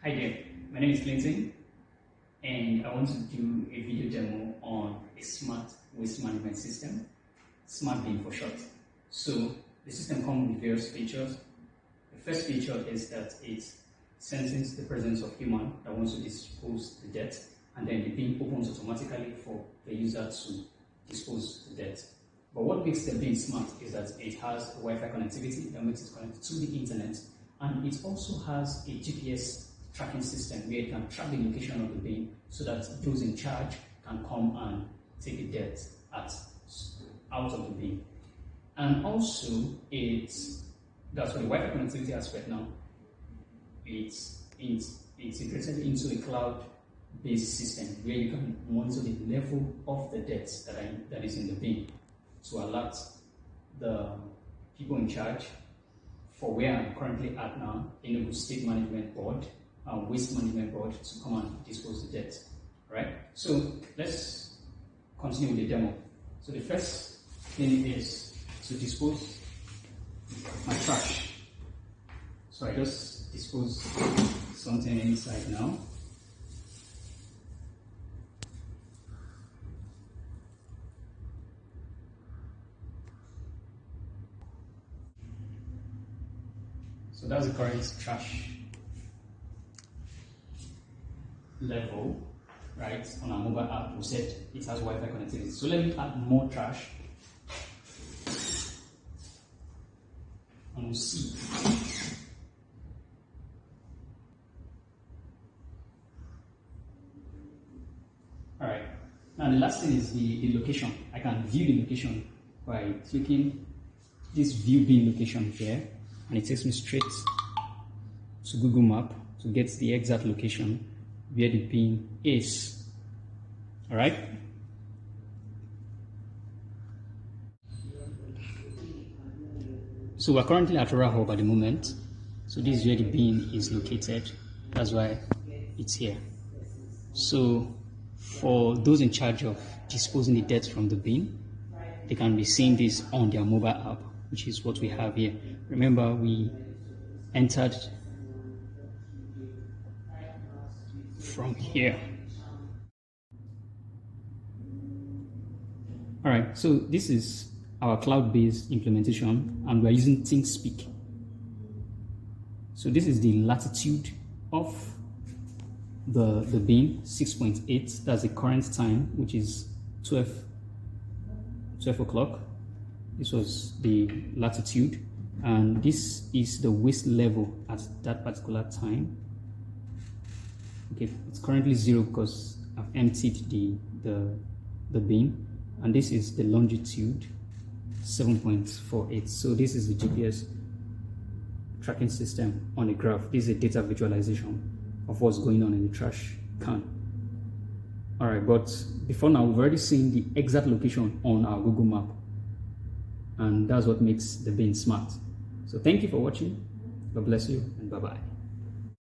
Hi there, my name is Clinton and I want to do a video demo on a smart waste management system, smart bin for short. So the system comes with various features. The first feature is that it senses the presence of human that wants to dispose the dirt, and then the bin opens automatically for the user to dispose the dirt. But what makes the bin smart is that it has a Wi-Fi connectivity that makes it connect to the internet, and it also has a GPS tracking system where it can track the location of the bin so that those in charge can come and take the dirt out of the bin. And also, that's for the Wi-Fi connectivity aspect now. It's integrated into a cloud-based system where you can monitor the level of the dirt that is in the bin to alert the people in charge for where I'm currently at now, Enugu State Management Board, Waste Management Board, to come and dispose the dirt. Right? So let's continue with the demo. So the first thing is to dispose my trash. So I just dispose something inside now. So that's the current trash level, right? On our mobile app, we said it has Wi-Fi connectivity. So let me add more trash, and we'll see. All right. Now the last thing is the location. I can view the location by clicking this view bin location here, and it takes me straight to Google Map to get the exact location where the bin is. All right. So we're currently at Rural Hub at the moment. So this is where the bin is located. That's why it's here. So for those in charge of disposing the dirt from the bin, they can be seeing this on their mobile app, which is what we have here. Remember, we entered from here. All right, so this is our cloud-based implementation, and we're using ThingSpeak. So this is the latitude of the bin, 6.8. That's the current time, which is 12 o'clock. This was the latitude, and this is the waste level at that particular time. Okay, it's currently 0 because I've emptied the bin, and this is the longitude, 7.48. So this is the GPS tracking system on a graph. This is a data visualization of what's going on in the trash can. All right, but before now, we've already seen the exact location on our Google Map, and that's what makes the bin smart. So thank you for watching. God bless you, and bye-bye.